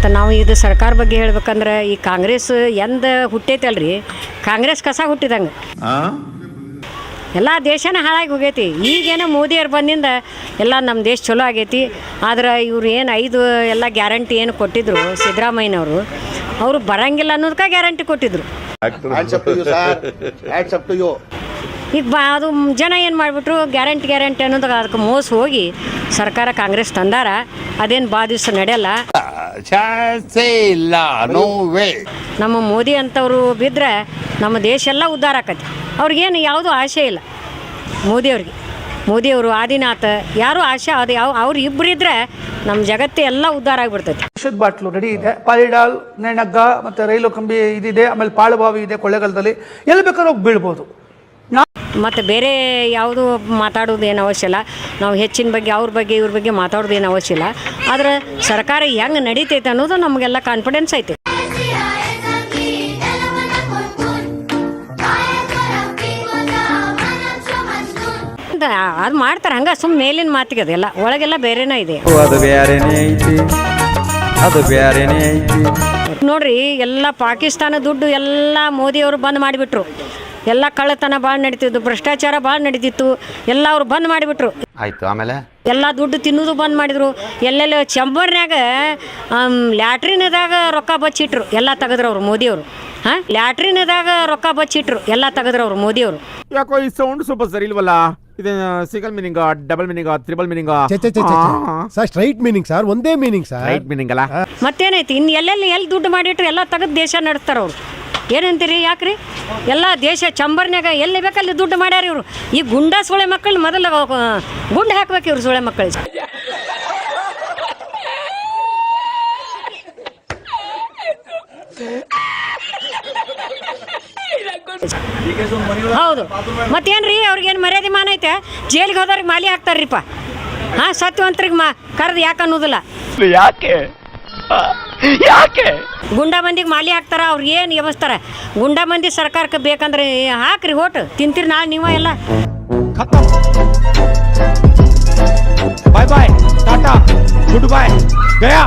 ಮತ್ತು ನಾವು ಇದು ಸರ್ಕಾರ ಬಗ್ಗೆ ಹೇಳ್ಬೇಕಂದ್ರೆ ಈ ಕಾಂಗ್ರೆಸ್ ಎಂದ ಹುಟ್ಟೈತಲ್ರಿ, ಕಾಂಗ್ರೆಸ್ ಕಸ ಹುಟ್ಟಿದಂಗೆ ಎಲ್ಲ ದೇಶನ ಹಾಳಾಗಿ ಹೋಗೈತಿ. ಈಗೇನೋ ಮೋದಿಯವ್ರು ಬಂದಿಂದ ಎಲ್ಲ ನಮ್ಮ ದೇಶ ಚಲೋ ಆಗೈತಿ. ಆದ್ರೆ ಇವ್ರು ಏನು 5 ಎಲ್ಲ ಗ್ಯಾರಂಟಿ ಏನು ಕೊಟ್ಟಿದ್ರು ಸಿದ್ದರಾಮಯ್ಯನವರು, ಅವರು ಬರಂಗಿಲ್ಲ ಅನ್ನೋದಕ್ಕೆ ಗ್ಯಾರಂಟಿ ಕೊಟ್ಟಿದ್ರು. ಈಗ ಅದು ಜನ ಏನು ಮಾಡಿಬಿಟ್ರು, ಗ್ಯಾರಂಟಿ ಅನ್ನೋದಕ್ಕೆ ಅದಕ್ಕೆ ಮೋಸ ಹೋಗಿ ಸರ್ಕಾರ ಕಾಂಗ್ರೆಸ್ ತಂದಾರ. ಅದೇನು ಭಾಳ ದಿವಸ ನಡೆಯಲ್ಲ. ನಮ್ಮ ಮೋದಿ ಅಂತವರು ಬಿದ್ದರೆ ನಮ್ಮ ದೇಶ ಎಲ್ಲ ಉದ್ಧಾರ ಆಕತಿ. ಅವ್ರಿಗೇನು ಯಾವುದೂ ಆಸೆ ಇಲ್ಲ ಮೋದಿಯವರು ಆದಿನಾಥ ಯಾರು ಆಸೆ ಅದು ಅವ್ರು ಇಬ್ಬರು ಇದ್ರೆ ನಮ್ಮ ಜಗತ್ತೇ ಎಲ್ಲ ಉದ್ಧಾರ ಆಗಿಬಿಡ್ತೈತಿ. ವಿಷದ ಬಾಟ್ಲು ರೆಡಿ ಇದೆ, ಪಾಲಿಡಾಲ್, ನೆನಗ್ಗ ಮತ್ತು ರೈಲು ಕಂಬಿ ಇದಿದೆ, ಆಮೇಲೆ ಪಾಳುಬಾವಿ ಇದೆ ಕೊಳ್ಳೇಗಾಲದಲ್ಲಿ, ಎಲ್ಲಿ ಬೇಕಾದ್ರೂ ಹೋಗಿ ಬೀಳ್ಬೋದು. ಮತ್ತು ಬೇರೆ ಯಾವುದು ಮಾತಾಡೋದು ಏನು ಅವಶ್ಯ ಇಲ್ಲ. ನಾವು ಹೆಚ್ಚಿನ ಬಗ್ಗೆ ಇವ್ರ ಬಗ್ಗೆ ಮಾತಾಡೋದು ಏನು ಅವಶ್ಯ ಇಲ್ಲ. ಆದರೆ ಸರ್ಕಾರ ಹೆಂಗೆ ನಡೀತೈತೆ ಅನ್ನೋದು ನಮಗೆಲ್ಲ ಕಾನ್ಫಿಡೆನ್ಸ್ ಐತೆ. ಅದು ಮಾಡ್ತಾರೆ ಹಂಗೆ, ಸುಮ್ಮನೆ ಮೇಲಿನ ಮಾತಿಗೆ ಅದೆಲ್ಲ, ಒಳಗೆಲ್ಲ ಬೇರೆನೇ ಇದೆ. ನೋಡ್ರಿ, ಎಲ್ಲ ಪಾಕಿಸ್ತಾನ ದುಡ್ಡು ಎಲ್ಲ ಮೋದಿಯವರು ಬಂದ್ ಮಾಡಿಬಿಟ್ರು. ಎಲ್ಲ ಕಳ್ಳತನ ಭಾಳ ನಡೀತಿದ್ದು, ಭ್ರಷ್ಟಾಚಾರ ಭಾಳ ನಡೀತಿತ್ತು, ಎಲ್ಲ ಅವ್ರು ಬಂದ್ ಮಾಡಿಬಿಟ್ರು. ಆಯ್ತು, ಆಮೇಲೆ ಎಲ್ಲ ದುಡ್ಡು ತಿನ್ನೋದು ಬಂದ್ ಮಾಡಿದ್ರು. ಎಲ್ಲೆಲ್ಲ ಚಂಬರ್ನ್ಯಾಗ ಲ್ಯಾಟ್ರಿನದಾಗ ರೊಕ್ಕ ಬಚ್ಚಿಟ್ರು, ಎಲ್ಲ ತೆಗೆದ್ರು ಅವ್ರು ಮೋದಿಯವರು. ಲ್ಯಾಟ್ರಿನದಾಗ ರೊಕ್ಕ ಬಚ್ಚಿಟ್ರು, ಎಲ್ಲ ತೆಗೆದ್ರು ಅವ್ರು ಮೋದಿಯವರು. ಯಾಕೋ ಈ ಸೌಂಡ್ ಸ್ವಲ್ಪ ಸರಿ ಇಲ್ವಲ್ಲ? ಇದು single meaning, double meaning, triple meaning? Sir straight meaning sir, ಒಂದೇ ಮೀನಿಂಗ್ ಸರ್. ರೈಟ್ ಮೀನಿಂಗ್ ಅಲ್ಲ. ಮತ್ತೇನೈತಿ, ಇನ್ನು ಎಲ್ಲಿ ದುಡ್ಡು ಮಾಡಿಟ್ರು ಎಲ್ಲ ತೆಗೆದು ದೇಶ ನಡೆಸ್ತಾರ ಅವ್ರು. ಏನಂತೀರಿ? ಯಾಕ್ರಿ ಎಲ್ಲ ದೇಶ ಚಂಬರ್ನ್ಯಾಗ ಎಲ್ಲಿ ಬೇಕಲ್ಲಿ ದುಡ್ಡು ಮಾಡ್ಯಾರ ಇವರು. ಈ ಗುಂಡಾ ಸೊಳೆ ಮಕ್ಕಳು ಮೊದಲು ಗುಂಡು ಹಾಕ್ಬೇಕು ಇವ್ರು ಸೊಳೆ ಮಕ್ಕಳಿಗೆ. ಹೌದು, ಮತ್ತೇನ್ರಿ ಅವ್ರಿಗೇನು ಮರ್ಯಾದೆ ಮಾನ ಐತೆ? ಜೈಲಿಗೆ ಹೋದವ್ರಿಗೆ ಮಾಲಿ ಹಾಕ್ತಾರ್ರಿಪ್ಪ. ಸತ್ಯವಂತರಿಗೆ ಕರೆದು ಯಾಕೆ ಅನ್ನೋದಿಲ್ಲ. ಯಾಕೆ ಗುಂಡಾ ಮಂದಿಗೆ ಮಾಲಿ ಹಾಕ್ತಾರ? ಅವ್ರಿಗೆ ಏನು ಎಬಸ್ತಾರ? ಗುಂಡಾ ಮಂದಿ ಸರ್ಕಾರಕ್ಕೆ ಬೇಕಂದ್ರೆ ಹಾಕ್ರಿ ಓಟ್, ತಿಂತೀರಿ ನಾಳೆ ನೀವು ಎಲ್ಲ. ಬಾಯ್ ಬಾಯ್, ಟಾಟಾ, ಗುಡ್ ಬಾಯ್, ಗಯಾ.